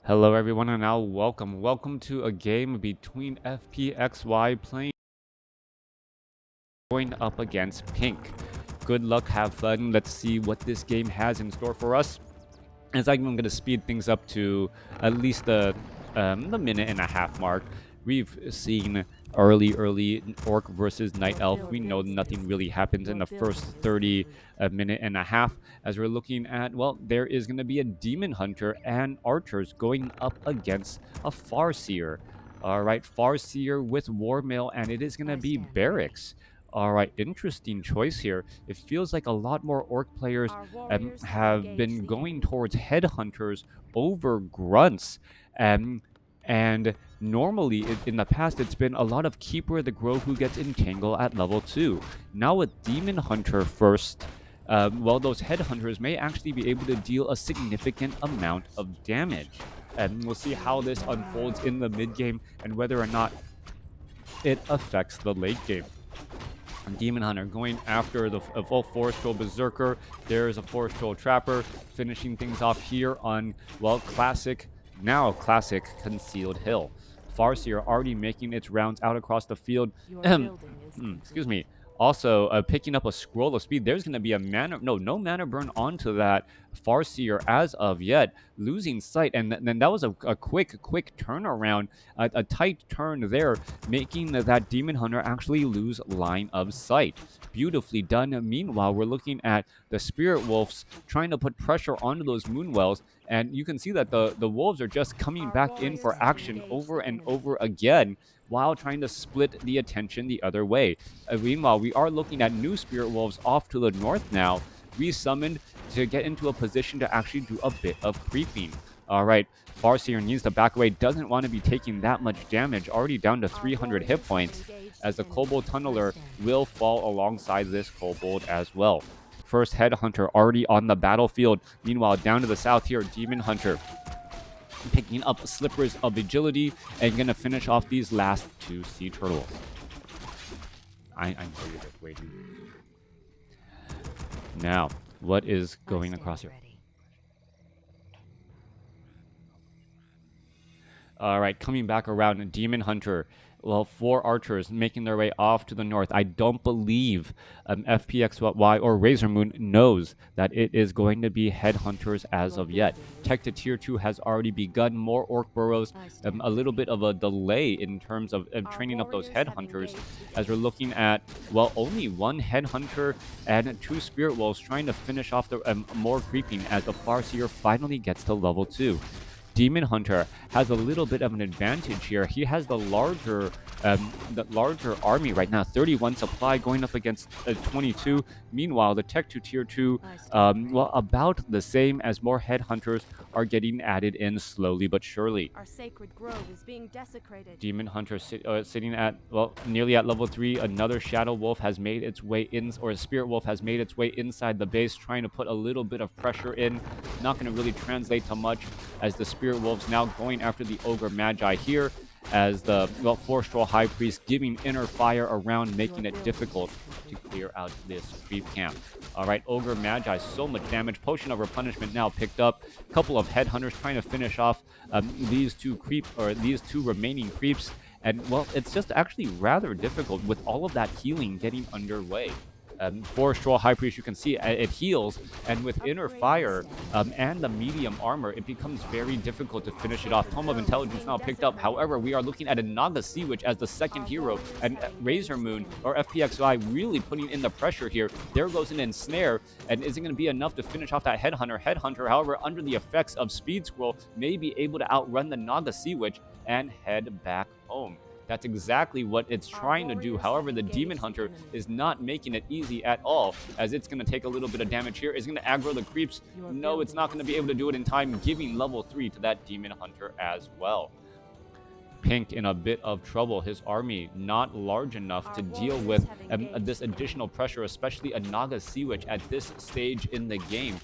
Hello everyone and now welcome to a game between FpXy playing going up against Pink. Good luck, have fun, let's see what this game has in store for us. As I'm going to speed things up to at least the minute and a half mark. We've seen early orc versus night elf. We know nothing really happens in the first 30 minute and a half. As we're looking at, well, there is going to be a demon hunter and archers going up against a farseer. All right, farseer with warmail, and it is going to be barracks. All right, interesting choice here. It feels like a lot more orc players have been going towards headhunters over grunts. And normally in the past, it's been a lot of Keeper of the Grove who gets entangle at level 2. Now with Demon Hunter first, well, those headhunters may actually be able to deal a significant amount of damage. And we'll see how this unfolds in the mid game and whether or not it affects the late game. Demon Hunter going after the full Forest Troll Berserker. There's a Forest Troll Trapper finishing things off here on, well, classic Concealed Hill. Farseer already making its rounds out across the field. Excuse me. Also, picking up a scroll of speed. There's going to be a no mana burn onto that Farseer as of yet, losing sight. And then that was a quick turnaround, a tight turn there, making that Demon Hunter actually lose line of sight. Beautifully done. Meanwhile, we're looking at the Spirit Wolves trying to put pressure onto those Moonwells. And you can see that the Wolves are just coming back in for action over and over again, while trying to split the attention the other way. Meanwhile, we are looking at new Spirit Wolves off to the north now, resummoned to get into a position to actually do a bit of creeping. All right, Farseer needs to back away, doesn't want to be taking that much damage, already down to 300 hit points, as the Kobold Tunneler will fall alongside this Kobold as well. First Headhunter already on the battlefield. Meanwhile, down to the south here, Demon Hunter picking up slippers of agility and gonna finish off these last two sea turtles. I know you're just waiting. Now, what is going across here? All right, coming back around, Demon Hunter. Well, 4 archers making their way off to the north. I don't believe FpXy or Razormoon knows that it is going to be headhunters as of yet. Tech to tier 2 has already begun. More orc burrows, a little bit of a delay in terms of training up those headhunters, as we're looking at, well, only 1 headhunter and 2 spirit wolves trying to finish off the more creeping as the Farseer finally gets to level 2. Demon Hunter has a little bit of an advantage here. He has the larger army right now, 31 supply going up against 22. Meanwhile, the Tech to Tier 2, well, about the same, as more headhunters are getting added in slowly but surely. Our sacred grove is being desecrated. Demon Hunter sitting at, well, nearly at level 3. Another Shadow Wolf has made its way in, or a Spirit Wolf has made its way inside the base, trying to put a little bit of pressure in. Not going to really translate to much, as the Spirit Wolves now going after the Ogre Magi here, as the, well, Forest Troll High Priest giving inner fire around, making it difficult to clear out this creep camp. All right, Ogre Magi, so much damage. Potion of Replenishment now picked up. A couple of headhunters trying to finish off these two remaining creeps. And, well, it's just actually rather difficult with all of that healing getting underway. Forest Troll High Priest, you can see it heals, and with Inner Fire and the medium armor, it becomes very difficult to finish it off. Tome of Intelligence now picked up. However, we are looking at a Naga Sea Witch as the second hero, and Razormoon, or FpXy, really putting in the pressure here. There goes an Ensnare, and is it going to be enough to finish off that Headhunter? Headhunter, however, under the effects of Speed Scroll, may be able to outrun the Naga Sea Witch and head back home. That's exactly what it's trying to do. However, the Demon Hunter is not making it easy at all, as it's going to take a little bit of damage here. It's going to aggro the creeps. No, it's not going to be able to do it in time, giving level 3 to that Demon Hunter as well. Pink in a bit of trouble. His army not large enough to deal with this additional pressure, especially a Naga Sea Witch at this stage in the game.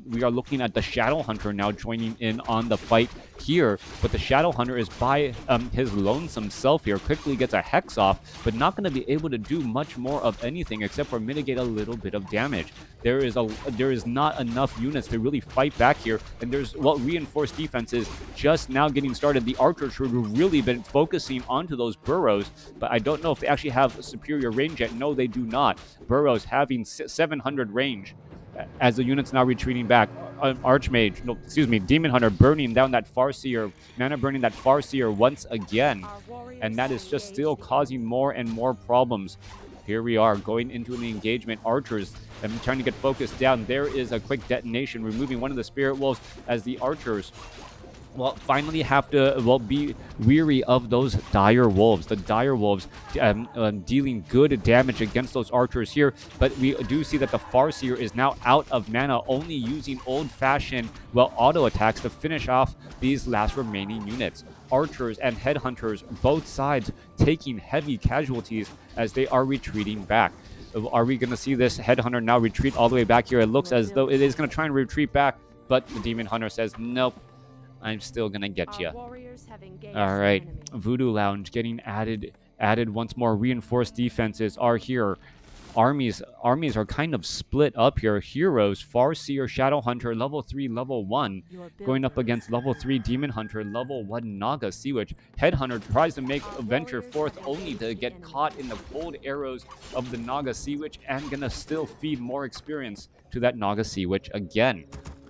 We are looking at the Shadow Hunter now joining in on the fight here, but the Shadow Hunter is by his lonesome self here, quickly gets a Hex off, but not going to be able to do much more of anything except for mitigate a little bit of damage. there is not enough units to really fight back here, and there's reinforced defenses just now getting started. The archers should have really been focusing onto those burrows, but I don't know if they actually have superior range yet. No, they do not. Burrows having 700 range as the unit's now retreating back. Archmage, no, excuse me, Demon Hunter burning down that Farseer, mana burning that Farseer once again, and that is just still causing more and more problems. Here we are going into an engagement. Archers, I'm trying to get focused down. There is a quick detonation, removing one of the Spirit Wolves as the archers finally have to be weary of those dire wolves. The dire wolves dealing good damage against those archers here, but we do see that the Farseer is now out of mana, only using old-fashioned auto attacks to finish off these last remaining units. Archers and headhunters, both sides taking heavy casualties as they are retreating back. Are we going to see this headhunter now retreat all the way back here? It looks as though it is going to try and retreat back, but the Demon Hunter says, nope, I'm still gonna get you. All right, Voodoo Lounge getting added once more. Reinforced defenses are here. Armies are kind of split up here. Heroes, Farseer, Shadow Hunter, level 3, level 1, going up against level 3 Demon Hunter, level 1 Naga Sea Witch. Headhunter tries to make a venture forth, only to get caught in the cold arrows of the Naga Sea Witch, and gonna still feed more experience to that Naga Sea Witch again.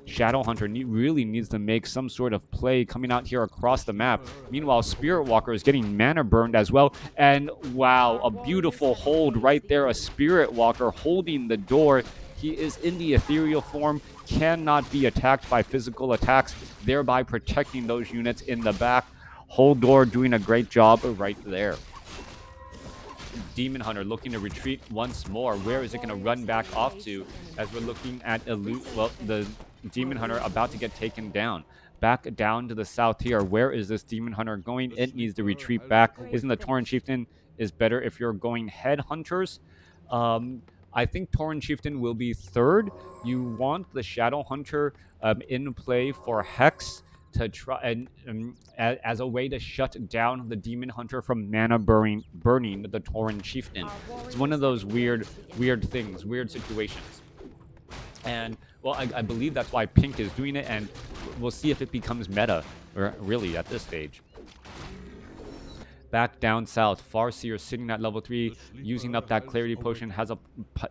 Shadow Hunter really needs to make some sort of play coming out here across the map. Meanwhile, Spirit Walker is getting mana burned as well. And wow, a beautiful hold right there. A Spirit Walker holding the door. He is in the ethereal form, cannot be attacked by physical attacks, thereby protecting those units in the back. Holdor doing a great job right there. Demon Hunter looking to retreat once more. Where is it going to run back off to, as we're looking at the Demon Hunter about to get taken down? Back down to the south here. Where is this Demon Hunter going? It needs to retreat back. Isn't the Tauren Chieftain is better if you're going Headhunters? I think Tauren Chieftain will be third. You want the Shadow Hunter in play for Hex to try and as a way to shut down the Demon Hunter from mana burning the Tauren Chieftain. It's one of those weird things, weird situations. And well, I believe that's why Pink is doing it, and we'll see if it becomes meta, or really at this stage. Back down south, Farseer sitting at level 3, using up that Clarity Potion,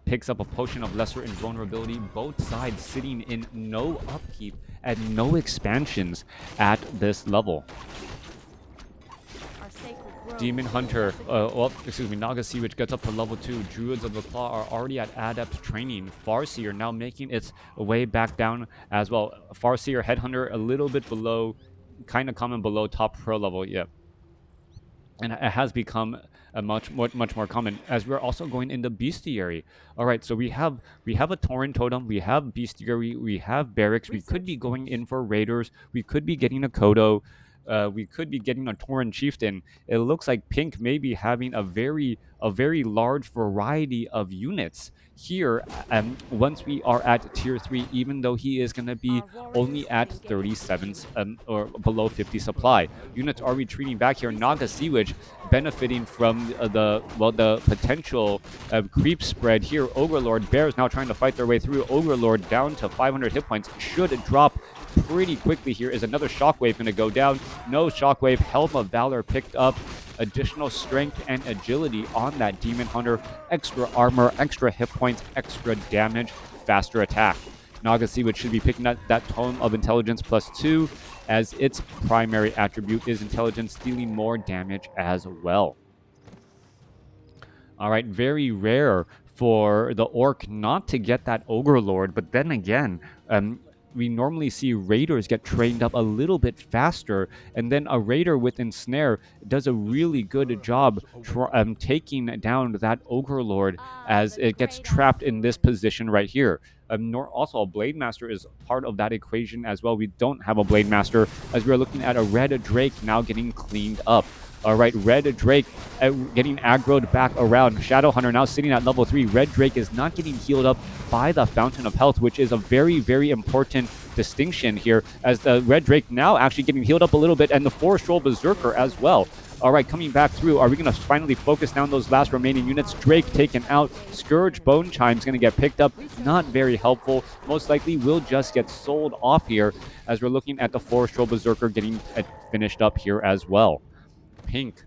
picks up a Potion of Lesser Invulnerability. Both sides sitting in no upkeep and no expansions at this level. Demon Hunter, Naga Sea Witch gets up to level 2. Druids of the Claw are already at Adept training. Farseer now making its way back down as well. Farseer, Headhunter a little bit below, kind of common below top pro level, yeah. And it has become a much more common as we're also going into Bestiary. All right, so we have a Tauren Totem, we have Bestiary, we have Barracks. We could be going in for Raiders. We could be getting a Kodo. We could be getting a Tauren Chieftain. It looks like Pink may be having a very large variety of units here. Once we are at tier 3, even though he is going to be only at 37 or below 50 supply, units are retreating back here. Naga Sea Witch benefiting from the potential creep spread here. Ogre Bears now trying to fight their way through. Ogre down to 500 hit points, should drop pretty quickly here. Is another Shockwave going to go down? No Shockwave. Helm of Valor picked up. Additional strength and agility on that Demon Hunter. Extra armor, extra hit points, extra damage, faster attack. Naga Sea Witch should be picking up that Tome of Intelligence +2, as its primary attribute is intelligence, dealing more damage as well. All right, very rare for the Orc not to get that Ogre Lord, but then again, we normally see Raiders get trained up a little bit faster, and then a Raider with Ensnare does a really good job taking down that Ogre Lord as it gets trapped in this position right here. Also, a Blade Master is part of that equation as well. We don't have a Blade Master, as we're looking at a Red Drake now getting cleaned up. All right, Red Drake getting aggroed back around. Shadow Hunter now sitting at level 3. Red Drake is not getting healed up by the Fountain of Health, which is a very important distinction here, as the Red Drake now actually getting healed up a little bit, and the Forest Troll Berserker as well. All right, coming back through. Are we going to finally focus down those last remaining units? Drake taken out. Scourge Bone Chime's going to get picked up. Not very helpful. Most likely will just get sold off here as we're looking at the Forest Troll Berserker getting finished up here as well. Pink.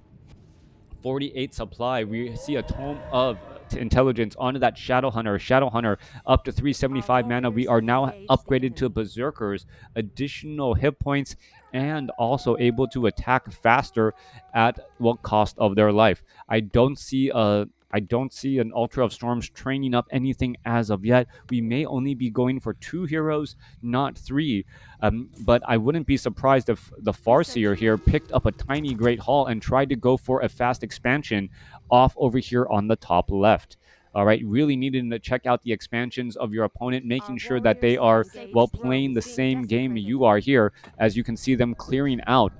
48 supply. We see a Tome of Intelligence onto that Shadow Hunter. Shadow Hunter up to 375 mana. We are now upgraded to Berserkers, additional hit points, and also able to attack faster at what cost of their life. I don't see an Ultra of Storms training up anything as of yet. We may only be going for 2 heroes, not 3. But I wouldn't be surprised if the Farseer here picked up a tiny Great Hall and tried to go for a fast expansion off over here on the top left. All right, really needing to check out the expansions of your opponent, making sure that they are, well, playing the same game you are here, as you can see them clearing out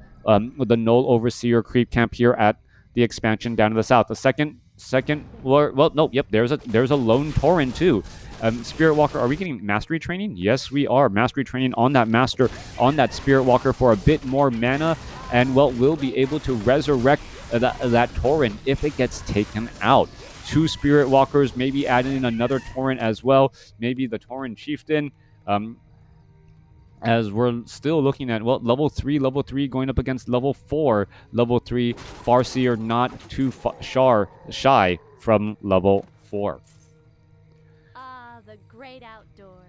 with the Null Overseer creep camp here at the expansion down to the south. The second, well, no, yep, there's a lone Tauren too. Spirit Walker, are we getting mastery training? Yes, we are. Mastery training on that Spirit Walker for a bit more mana, and well, we'll be able to resurrect that Tauren if it gets taken out. 2 Spirit Walkers, maybe adding in another Tauren as well, maybe the Tauren Chieftain. As we're still looking at, well, level 3 going up against level 4, level 3 Farseer, not too shy from level 4. The great outdoors.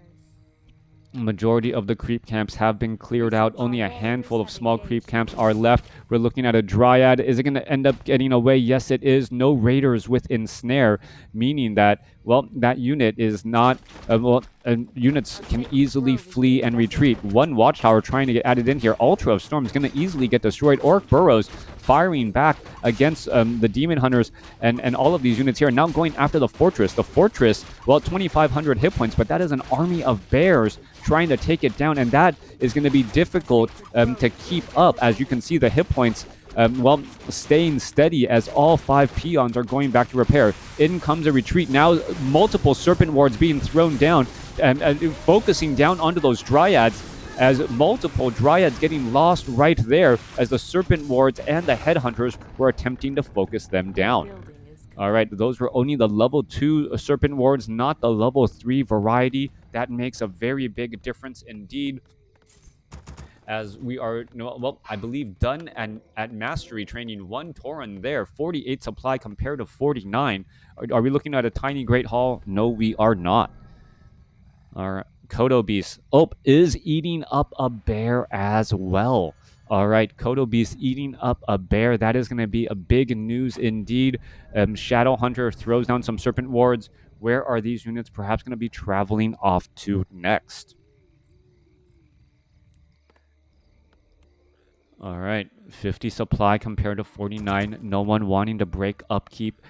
Majority of the creep camps have been cleared out. Only a handful of small creep camps are left. We're looking at a Dryad. Is it going to end up getting away? Yes, it is. No raiders with Ensnare, meaning that, well, that unit is not... units can easily flee and retreat. One Watchtower trying to get added in here. Ultra of Storm is going to easily get destroyed. Orc Burrows firing back against the Demon Hunters and all of these units here. Now going after the Fortress. The Fortress, well, 2,500 hit points, but that is an army of bears trying to take it down, and that is going to be difficult to keep up. As you can see, the hit points well, staying steady as all 5 peons are going back to repair. In comes a retreat. Now multiple Serpent Wards being thrown down and focusing down onto those Dryads, as multiple Dryads getting lost right there as the Serpent Wards and the Headhunters were attempting to focus them down. All right, those were only the level 2 Serpent Wards, not the level 3 variety. That makes a very big difference indeed, as we are, well, I believe done at mastery training. 1 Tauren there, 48 supply compared to 49. Are we looking at a tiny Great Hall? No, we are not. All right, Kodo Beast. Oh, is eating up a bear as well. All right, Kodo Beast eating up a bear. That is going to be a big news indeed. Shadow Hunter throws down some Serpent Wards. Where are these units perhaps going to be traveling off to next? All right, 50 supply compared to 49. No one wanting to break upkeep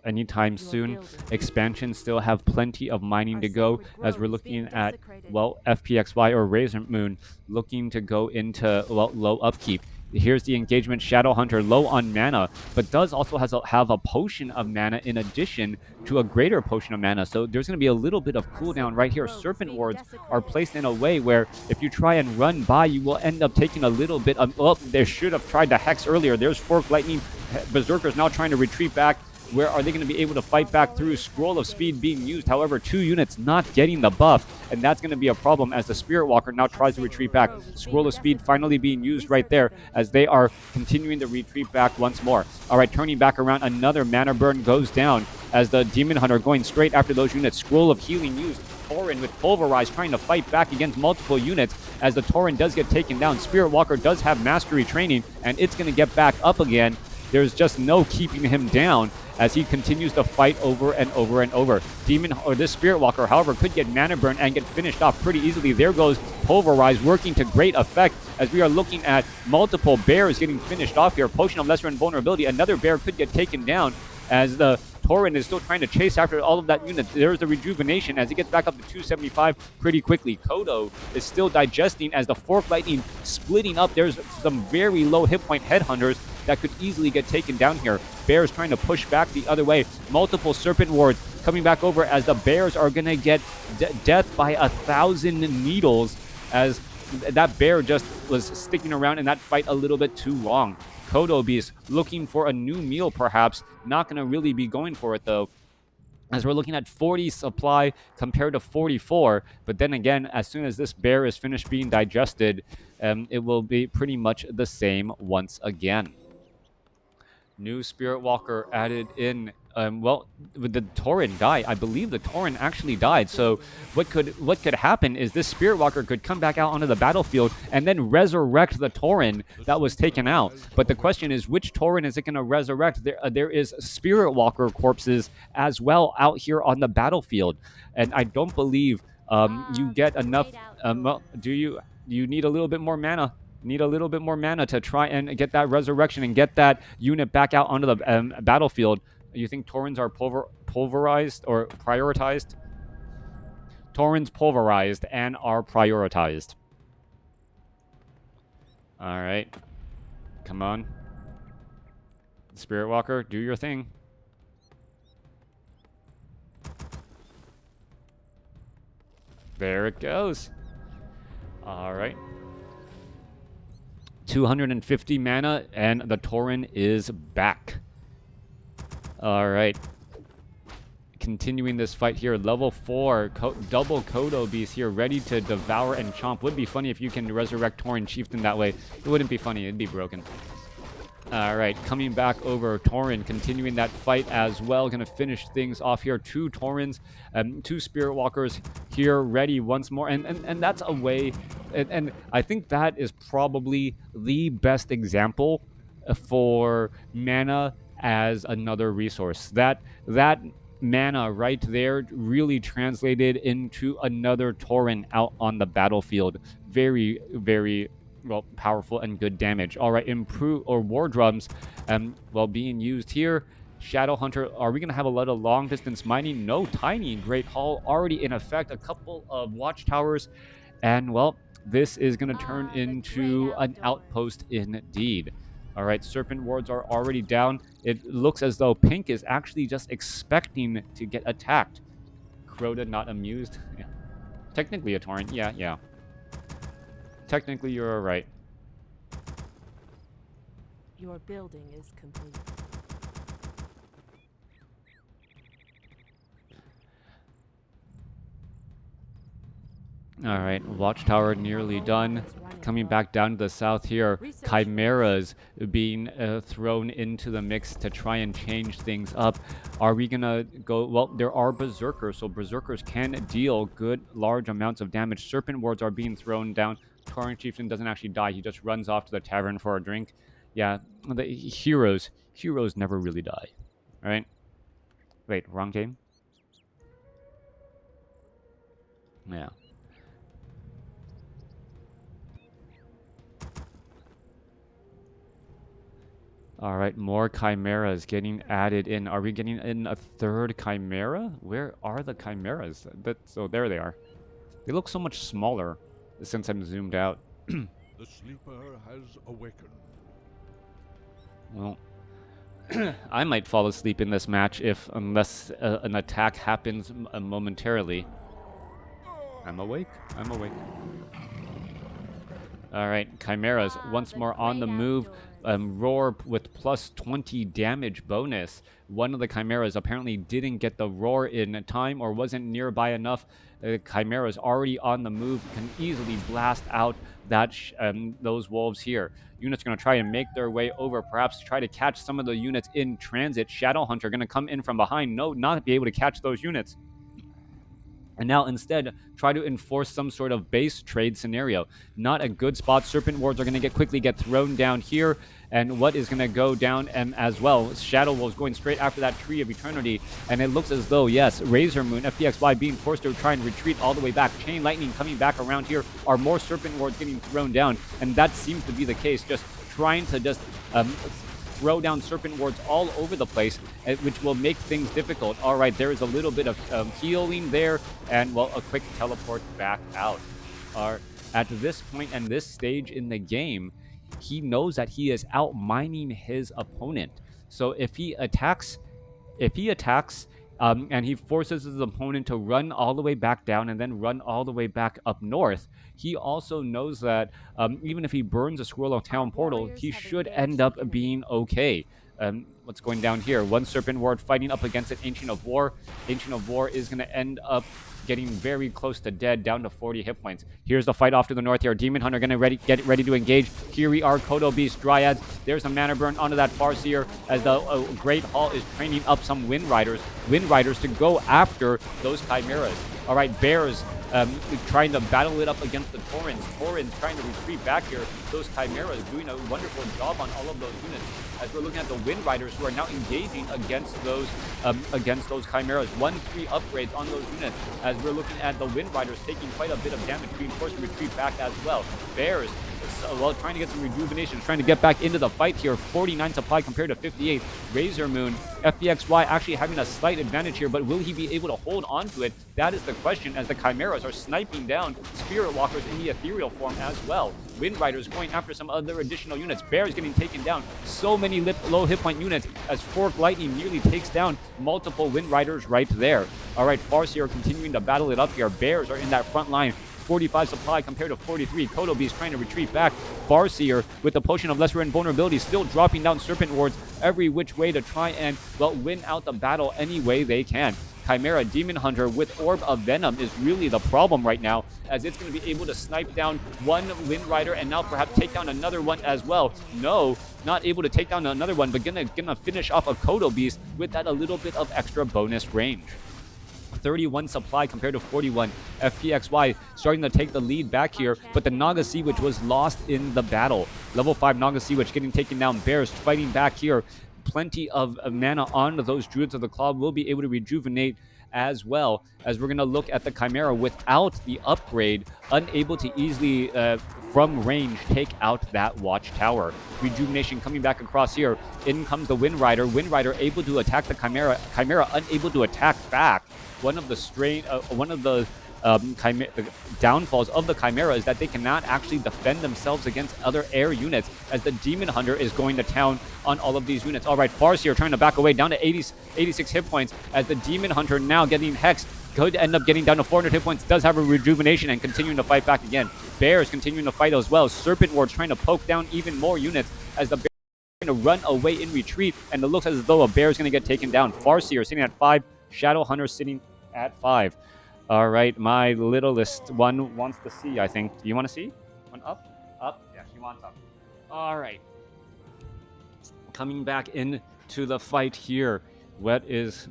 anytime soon. Expansions still have plenty of mining to go, as we're looking at, well, FpXy or Razor Moon looking to go into low upkeep. Here's the engagement. Shadow Hunter low on mana, but does also have a potion of mana in addition to a greater potion of mana. So there's going to be a little bit of cooldown right here. Serpent Wards are placed in a way where if you try and run by, you will end up taking a little bit of... Oh, they should have tried to Hex earlier. There's Fork Lightning. Berserkers now trying to retreat back. Where are they going to be able to fight back through? Scroll of Speed being used. However, 2 units not getting the buff, and that's going to be a problem as the Spirit Walker now tries to retreat back. Scroll of Speed finally being used right there as they are continuing to retreat back once more. All right, turning back around, another mana burn goes down as the Demon Hunter going straight after those units. Scroll of Healing used. Tauren with Pulverize trying to fight back against multiple units as the Tauren does get taken down. Spirit Walker does have mastery training, and it's going to get back up again. There's just no keeping him down as he continues to fight over and over and over. This Spirit Walker, however, could get mana burn and get finished off pretty easily. There goes Pulverize working to great effect as we are looking at multiple bears getting finished off here. Potion of Lesser Invulnerability. Another bear could get taken down as the Tauren is still trying to chase after all of that unit. There's the rejuvenation as he gets back up to 275 pretty quickly. Kodo is still digesting as the Fork Lightning splitting up. There's some very low hit point Headhunters that could easily get taken down here. Bears trying to push back the other way. Multiple Serpent Wards coming back over as the bears are going to get death by 1,000 needles as that bear just was sticking around in that fight a little bit too long. Kodo Beast looking for a new meal, perhaps. Not going to really be going for it, though, as we're looking at 40 supply compared to 44. But then again, as soon as this bear is finished being digested, it will be pretty much the same once again. New Spirit Walker added in. Well, with the Tauren die, I believe the Tauren actually died. So what could happen is this Spirit Walker could come back out onto the battlefield and then resurrect the Tauren that was taken out. But the question is, which Tauren is it going to resurrect? There is Spirit Walker corpses as well out here on the battlefield, and I don't believe you get enough. Well, do you need a little bit more mana? Need a little bit more mana to try and get that resurrection and get that unit back out onto the battlefield. You think Taurens are pulverized or prioritized? Taurens pulverized and are prioritized. All right. Come on. Spirit Walker, do your thing. There it goes. All right. 250 mana, and the Tauren is back. All right. Continuing this fight here. Level 4, double Kodo Beast here, ready to devour and chomp. Would be funny if you can resurrect Tauren Chieftain that way. It wouldn't be funny. It'd be broken. All right, coming back over Tauren, continuing that fight as well. Going to finish things off here. 2 Taurens, 2 Spirit Walkers here, ready once more. And that's a way, and I think that is probably the best example for mana as another resource. That mana right there really translated into another Tauren out on the battlefield. Very, very well, powerful and good damage. All right, improve or war drums, well, being used here. Shadow Hunter, are we going to have a lot of long distance mining? No. Tiny Great Hall already in effect. A couple of watchtowers, and well, this is going to turn into an outpost indeed. All right, Serpent Wards are already down. It looks as though Pink is actually just expecting to get attacked. Crota not amused. Yeah. Technically a Tauren. Yeah. Technically, you're right. Your building is complete. All right, Watchtower nearly done. Coming back down to the south here, Chimeras being thrown into the mix to try and change things up. Are we gonna go? Well, there are Berserkers, so Berserkers can deal good large amounts of damage. Serpent Wards are being thrown down. Tauren Chieftain doesn't actually die. He just runs off to the tavern for a drink. Yeah, the heroes never really die. All right. Wait, wrong game? Yeah. All right, more chimeras getting added in. Are we getting in a third chimera? Where are the chimeras? So there they are. They look so much smaller since I'm zoomed out. The sleeper has awakened. Well, I might fall asleep in this match unless an attack happens momentarily. I'm awake. All right, chimeras once more on the move. Roar with plus 20 damage bonus. One of the chimeras apparently didn't get the roar in time or wasn't nearby enough. Chimeras already on the move, can easily blast out that those wolves here. Units going to try and make their way over, perhaps try to catch some of the units in transit. Shadow Hunter going to come in from behind. No, not be able to catch those units. And now instead, try to enforce some sort of base trade scenario. Not a good spot. Serpent Wards are going to quickly get thrown down here. And what is going to go down as well? Shadow Wolves going straight after that Tree of Eternity. And it looks as though, yes, Razor Moon, FpXy being forced to try and retreat all the way back. Chain Lightning coming back around here. Are more Serpent Wards getting thrown down? And that seems to be the case. Just trying to throw down Serpent Wards all over the place, which will make things difficult. All right, there is a little bit of healing there, and, well, a quick teleport back out. At this point and this stage in the game, he knows that he is out mining his opponent. So if he attacks and he forces his opponent to run all the way back down and then run all the way back up north. He also knows that even if he burns a Squirrel Town portal, warriors he have should engaged end the up enemy. being okay. What's going down here? One Serpent Ward fighting up against an Ancient of War. Ancient of War is going to end up getting very close to dead, down to 40 hit points. Here's the fight off to the north here. Demon Hunter going to get ready to engage. Here we are, Kodo Beast, Dryads. There's a mana burn onto that Farseer as the Great Hall is training up some Wind Riders to go after those Chimeras. All right, Bears trying to battle it up against the Torrens. Torrens trying to retreat back here. Those Chimeras doing a wonderful job on all of those units. As we're looking at the Wind Riders who are now engaging against those Chimeras. 1-3 upgrades on those units. As we're looking at the Wind Riders taking quite a bit of damage, being forced to retreat back as well. Bears, trying to get some rejuvenation, trying to get back into the fight here. 49 supply compared to 58. Razor Moon, FpXy actually having a slight advantage here, but will he be able to hold on to it? That is the question, as the Chimeras are sniping down Spirit Walkers in the ethereal form as well. Wind Riders going after some other additional units. Bears getting taken down. So many low hit point units as Fork Lightning nearly takes down multiple Wind Riders right there. All right, Farseer continuing to battle it up here. Bears are in that front line. 45 supply compared to 43. Kodo Beast trying to retreat back. Farseer with the Potion of Lesser Invulnerability still dropping down Serpent Wards every which way to try and, win out the battle any way they can. Chimera Demon Hunter with Orb of Venom is really the problem right now, as it's going to be able to snipe down one Wind Rider and now perhaps take down another one as well. No, not able to take down another one, but gonna finish off a Kodo Beast with that a little bit of extra bonus range. 31 supply compared to 41. FpXy starting to take the lead back here, but the Naga Sea Witch was lost in the battle. Level 5 Naga Sea Witch getting taken down. Bears fighting back here. Plenty of mana on those Druids of the Claw will be able to rejuvenate as well, as we're going to look at the Chimera without the upgrade, unable to easily from range take out that Watchtower. Rejuvenation coming back across here. In comes the Wind Rider. Wind Rider able to attack the Chimera. Chimera unable to attack back. One of the downfalls of the Chimera is that they cannot actually defend themselves against other air units, as the Demon Hunter is going to town on all of these units. All right, Farseer trying to back away down to 86 hit points, as the Demon Hunter now getting hexed. Could end up getting down to 400 hit points, does have a rejuvenation and continuing to fight back again. Bears continuing to fight as well. Serpent Wards trying to poke down even more units, as the Bears are going to run away in retreat, and it looks as though a Bear is going to get taken down. Farseer sitting at 5, Shadow Hunter sitting at 5. All right, my littlest one wants to see, I think. Do you want to see? One up? Up? Yeah, she wants up. All right. Coming back into the fight here. What is...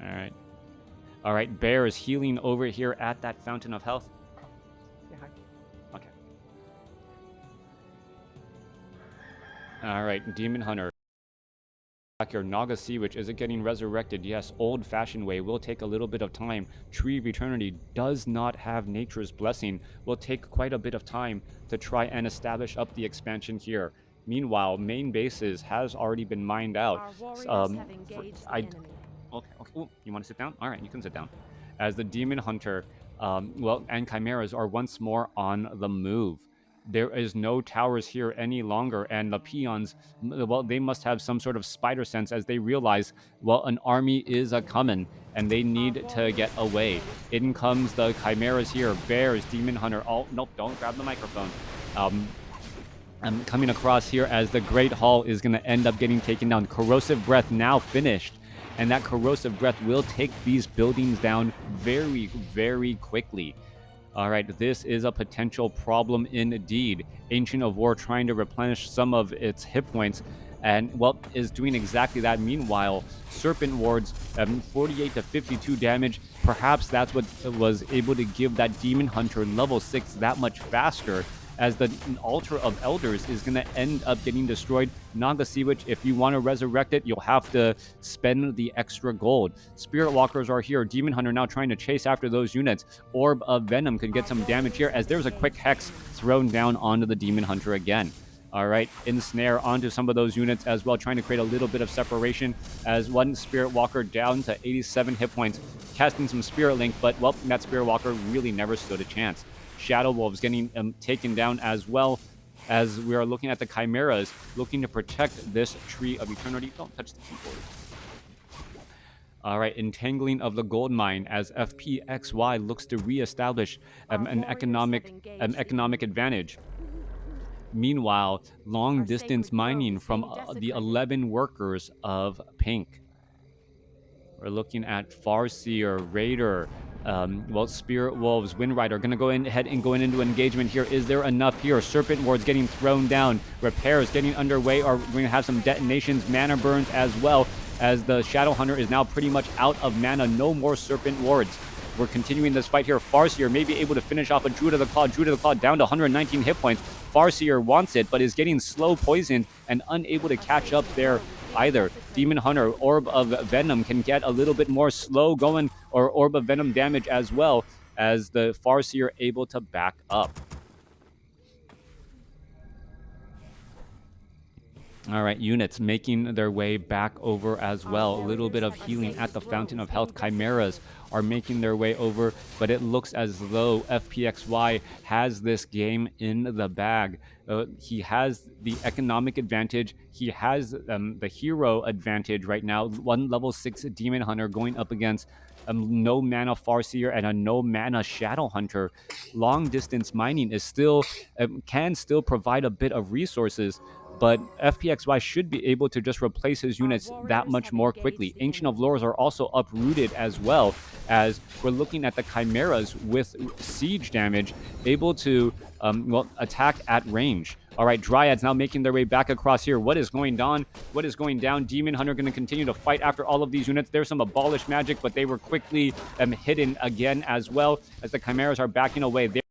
All right. All right, Bear is healing over here at that Fountain of Health. Yeah, hi. Okay. All right, Demon Hunter. Your Naga Sea Witch, is it getting resurrected? Yes, old-fashioned way. Will take a little bit of time. Tree of Eternity does not have Nature's Blessing. Will take quite a bit of time to try and establish up the expansion here. Meanwhile, main bases has already been mined out. Our warriors have engaged the enemy. Okay. Ooh, you want to sit down? All right, you can sit down. As the Demon Hunter, and Chimeras are once more on the move. There is no towers here any longer, and the peons, they must have some sort of spider sense, as they realize, an army is a-coming, and they need to get away. In comes the Chimeras here. Bears, Demon Hunter. Oh, nope, don't grab the microphone. I'm coming across here as the Great Hall is going to end up getting taken down. Corrosive Breath now finished, and that Corrosive Breath will take these buildings down very, very quickly. All right, this is a potential problem indeed. Ancient of War trying to replenish some of its hit points, and, is doing exactly that. Meanwhile, Serpent Wards, 48 to 52 damage. Perhaps that's what was able to give that Demon Hunter level 6 that much faster, as the Altar of Elders is going to end up getting destroyed. Naga Sea Witch, if you want to resurrect it, you'll have to spend the extra gold. Spirit Walkers are here. Demon Hunter now trying to chase after those units. Orb of Venom could get some damage here, as there's a quick Hex thrown down onto the Demon Hunter again. All right, Ensnare onto some of those units as well, trying to create a little bit of separation, as one Spirit Walker down to 87 hit points, casting some Spirit Link, but, that Spirit Walker really never stood a chance. Shadow Wolves getting taken down, as well as we are looking at the Chimeras looking to protect this Tree of Eternity. Don't touch the keyboard. All right, entangling of the gold mine as FpXy looks to reestablish an economic advantage. Meanwhile, long distance mining from the 11 workers of Pink. We're looking at Farseer, Raider, Spirit Wolves, Windrider are going to go ahead and go into engagement here. Is there enough here? Serpent Wards getting thrown down. Repairs getting underway. Are going to have some detonations, mana burns as well, as the Shadow Hunter is now pretty much out of mana. No more Serpent Wards. We're continuing this fight here. Farseer may be able to finish off a Druid of the Claw. Druid of the Claw down to 119 hit points. Farseer wants it, but is getting slow poisoned and unable to catch up there either. Demon Hunter, Orb of Venom can get a little bit more slow going, or Orb of Venom damage as well, as the Farseer able to back up. All right, units making their way back over as well. A little bit of healing at the Fountain of Health. Chimeras are making their way over, but it looks as though FpXy has this game in the bag. He has the economic advantage. He has the hero advantage right now. One level 6 Demon Hunter going up against no mana Farseer and a no mana Shadow Hunter. Long distance mining is still can still provide a bit of resources, but FpXy should be able to just replace his units that much more quickly. Ancient of Lores are also uprooted as well, as we're looking at the Chimeras with siege damage, able to attack at range. All right, Dryads now making their way back across here. What is going on? What is going down? Demon Hunter going to continue to fight after all of these units. There's some abolished magic, but they were quickly hidden again as well, as the Chimeras are backing away. They're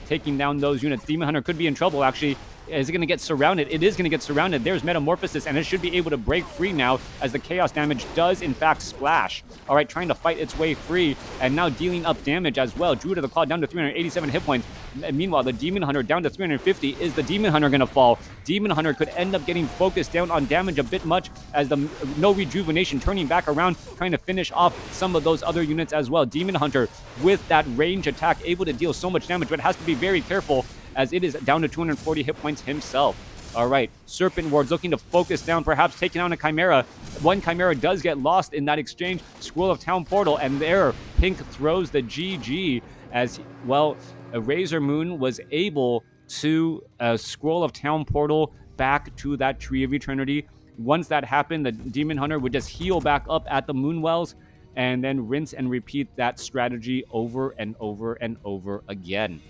taking down those units. Demon Hunter could be in trouble, actually. Is it going to get surrounded? It is going to get surrounded. There's Metamorphosis, and it should be able to break free now, as the Chaos damage does, in fact, splash. All right, trying to fight its way free, and now dealing up damage as well. Druid of the Claw down to 387 hit points. Meanwhile, the Demon Hunter down to 350. Is the Demon Hunter going to fall? Demon Hunter could end up getting focused down on damage a bit much, as the no rejuvenation turning back around, trying to finish off some of those other units as well. Demon Hunter with that range attack, able to deal so much damage, but has to be very careful, as it is down to 240 hit points himself. All right, Serpent Wards looking to focus down, perhaps taking on a Chimera. One Chimera does get lost in that exchange. Scroll of Town Portal, and there, Pink throws the GG, as, well, Razor Moon was able to Scroll of Town Portal back to that Tree of Eternity. Once that happened, the Demon Hunter would just heal back up at the Moonwells, and then rinse and repeat that strategy over and over and over again.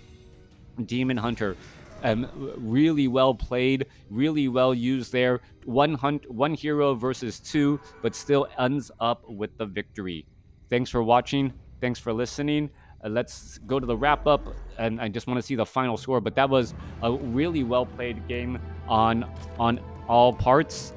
Demon Hunter, really well played, really well used there. One hero versus two, but still ends up with the victory. Thanks for watching. Thanks for listening. Let's go to the wrap up, and I just want to see the final score. But that was a really well played game on all parts.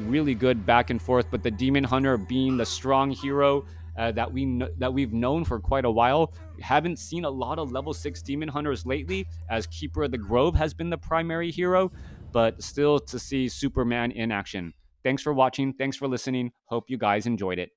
Really good back and forth. But the Demon Hunter being the strong hero that we've known for quite a while. We haven't seen a lot of level 6 Demon Hunters lately, as Keeper of the Grove has been the primary hero, but still to see Superman in action. Thanks for watching. Thanks for listening. Hope you guys enjoyed it.